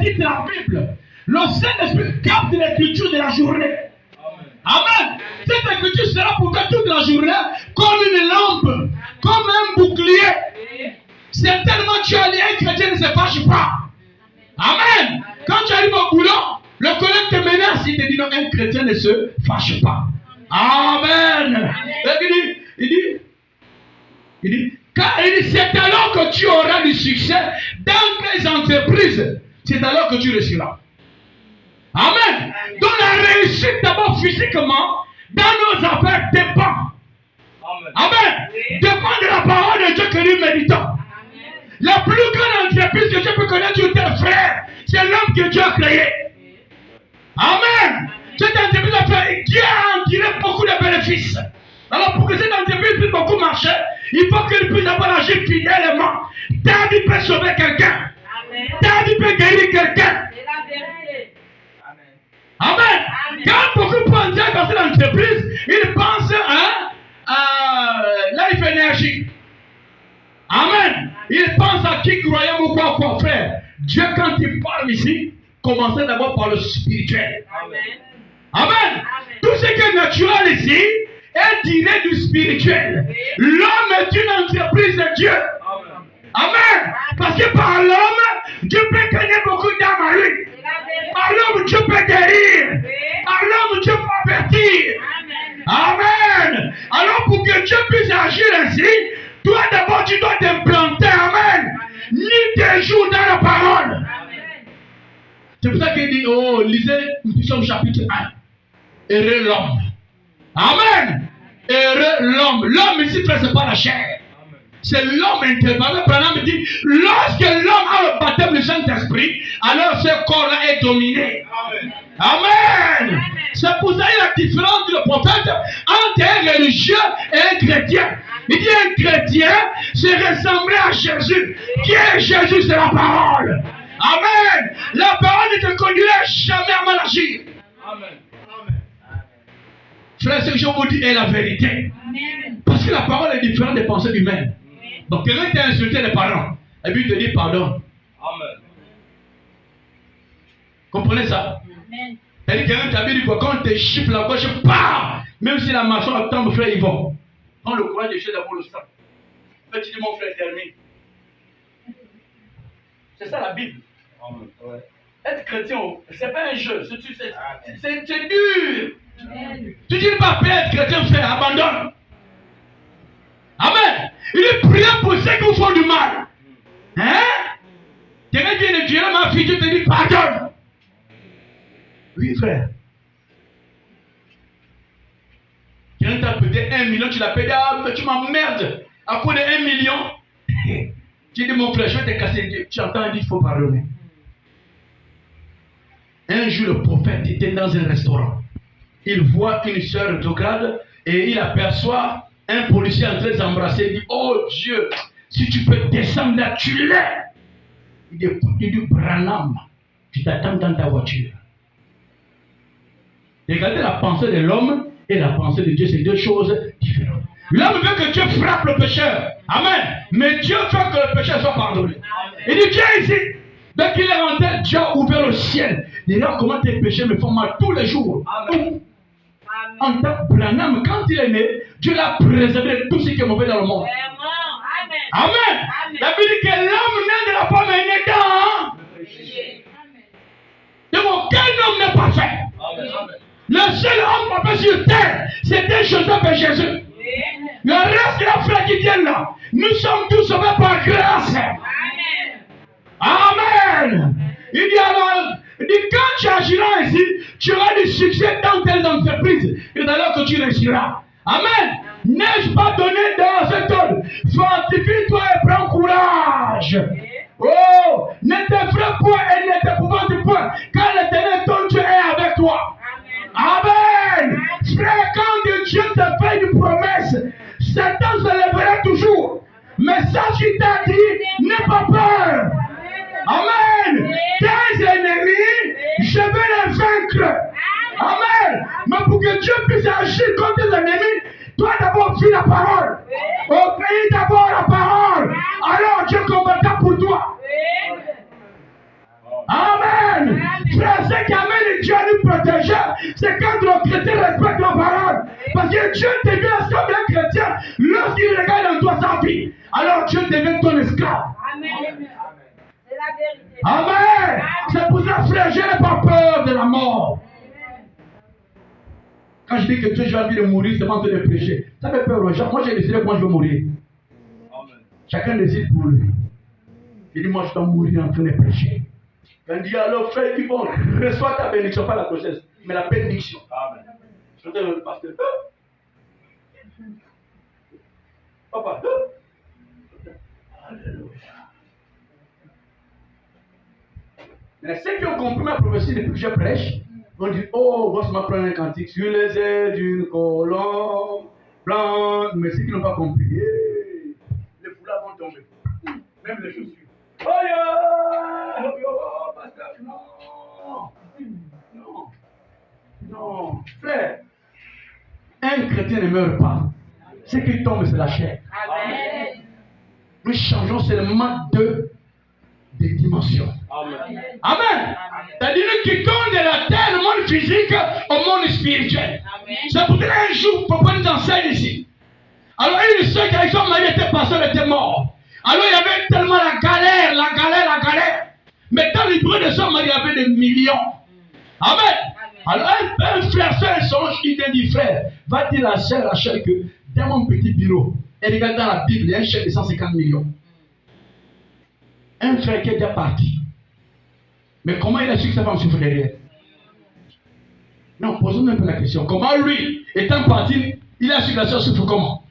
médite la Bible, le Saint-Esprit capte l'écriture de la journée. Amen. Cette écriture sera pour toi toute la journée comme une lampe, comme un bouclier. Certainement, tu as un chrétien ne se fâche pas. Amen. Quand tu arrives au boulot, le collègue te menace, il te dit non, un chrétien ne se fâche pas. Amen. Il dit, c'est alors que tu auras du succès dans tes entreprises. C'est alors que tu réussiras. Amen. Donc la réussite d'abord physiquement dans nos affaires dépend. Amen. Dépend de la parole de Dieu que nous méditons. La plus grande entreprise que je peux connaître sur tes frères, c'est l'homme que Dieu a créé. Amen. Cette entreprise a fait, Dieu a en tiré beaucoup de bénéfices. Alors pour que cette entreprise puisse beaucoup marcher, il faut qu'elle puisse avoir agir fidèlement. Ta vie peut sauver quelqu'un. Ta vie peut guérir quelqu'un. Amen. Quand beaucoup pensent dans cette entreprise, ils pensent à Life Energy. Amen. Ils pensent à qui croyait ou quoi faire. Dieu, quand il parle ici, commencez d'abord par le spirituel. Amen. Tout ce qui est naturel ici est tiré du spirituel. L'homme est une entreprise de Dieu. Amen. Parce que par l'homme, Dieu peut gagner beaucoup d'âmes à lui. Par l'homme, Dieu peut guérir. Par l'homme, Dieu peut avertir. Amen. Alors pour que Dieu puisse agir ainsi, toi d'abord tu dois t'implanter. Amen. Ni tes jours dans la parole. C'est pour ça qu'il dit, oh, lisez, nous sommes chapitre 1. Heureux l'homme. Amen. Heureux l'homme. L'homme ici, ce n'est pas la chair. C'est l'homme intérieur. Branham dit, lorsque l'homme a le baptême du Saint-Esprit, alors ce corps-là est dominé. Amen. C'est pour ça qu'il y a la différence du prophète entre un religieux et un chrétien. Il dit un chrétien, c'est ressembler à Jésus. Qui est Jésus? C'est la parole. Amen. La parole ne te conduira jamais à mal agir. Amen. Frère, ce que je vous dis est la vérité. Amen. Parce que la parole est différente des pensées humaines. Donc, quelqu'un t'a insulté les parents, et puis il te dit pardon. Amen. Comprenez ça? Amen. Et quelqu'un t'a dit quoi? Quand on te chiffre la gauche, pas! Même si la maçon attend, mon frère, ils vont. Quand le courage de Dieu d'abord le sang. Mais tu dis, mon frère, termine. C'est ça la Bible. Amen. Ouais. Être chrétien, c'est pas un jeu, c'est dur. Amen. Tu dis pas, Père, être chrétien, frère, abandonne. Amen. Il est prié pour ceux qui font du mal. Hein? Quelqu'un vient de tuer ma fille, tu te dis pardonne. Oui, frère. Quelqu'un t'a pété 1 million, tu l'as pété, ah, mais tu m'emmerdes. À cause de 1 million. Tu dis, mon frère, je vais te casser. Tu entends, il dit, il faut pardonner. Un jour, le prophète était dans un restaurant. Il voit une soeur rétrograde et il aperçoit un policier en train de s'embrasser. Il dit, oh Dieu, si tu peux descendre là, tu l'es. Il dit, Branham, tu t'attends dans ta voiture. Regardez la pensée de l'homme et la pensée de Dieu, c'est deux choses différentes. L'homme veut que Dieu frappe le pécheur. Amen. Mais Dieu veut que le pécheur soit pardonné. Il dit, Dieu est ici. Dès qu'il est rentré, Dieu a ouvert le ciel. Il dit, comment tes péchés me font mal tous les jours. Amen. En tant que Branham, quand il est né, Dieu l'a préservé de tout ce qui est mauvais dans le monde. Amen. Amen. La Bible dit que l'homme né de la femme est né dans. Donc aucun homme n'est parfait. Amen. Le seul homme parfait sur terre, c'était Joseph et Jésus. Le reste de la frère qui viennent là, nous sommes tous sauvés par grâce. Amen. Il dit alors, il dit quand tu agiras ici, tu auras du succès dans tes entreprises. Et alors que tu réussiras. Amen. N'ai-je pas donné dans cet ordre? Fortifie-toi et prends courage. Oh, ne t'effraie point et ne t'épouvante point, car l'Éternel ton Dieu est avec toi. Amen. Frère, quand Dieu te fait une promesse, Satan se lèvera toujours. Mais sache qu'il t'a dit, n'aie pas peur. Amen. Tes ennemis, je vais les vaincre. Amen. Mais pour que Dieu puisse agir contre tes ennemis, toi d'abord vis la parole. Obéis d'abord la parole. Alors Dieu combattra pour toi. Amen. Ce qui amène Dieu à nous protéger, c'est quand le chrétien respecte la parole. Parce que Dieu devient comme un chrétien lorsqu'il regarde en toi sa vie. Alors Dieu devient ton esclave. Amen. C'est la vérité. Amen. C'est pour ça, frère, je n'ai pas peur de la mort. Quand je dis que Dieu, j'ai envie de mourir, c'est pas en train de prêcher. Ça fait peur aux gens. Moi, j'ai décidé quand je vais mourir. Amen. Chacun décide pour lui. Il dit, moi, je dois mourir en train de prêcher. Quand il dit, alors, frère, il dit, bon, reçois ta bénédiction, pas la grossesse, mais la bénédiction. Amen. Je te le pasteur. Papa. Alléluia. Mais ceux qui ont compris ma prophétie depuis que je prêche, vont dire, oh, voici ma première cantique sur les ailes d'une colombe blanche. Mais ceux qui n'ont pas compris, les foulards vont tomber. Même les chaussures. Oh, pasteur, non, frère. Un chrétien ne meurt pas. Ce qui tombe, c'est la chair. Amen. Nous changeons seulement de dimension. Amen. Amen. C'est-à-dire qu'il tombe de la terre, le monde physique, au monde spirituel. C'est pour dire un jour, pourquoi nous enseigne ici. Alors, une seule qui avec son mari était passé, elle était mort. Alors, il y avait tellement la galère. Mais dans les bruits de son mari, il y avait des millions. Amen. Alors, un frère fait un songe, il dit, frère, va dire à la sœur Rachel que dans mon petit bureau, elle regarde dans la Bible, il y a un chèque de 150 millions. Un frère qui est déjà parti. Mais comment il a su que sa femme souffre derrière? Non, posons un peu la question. Comment lui, étant parti, il a su que la soeur souffre comment?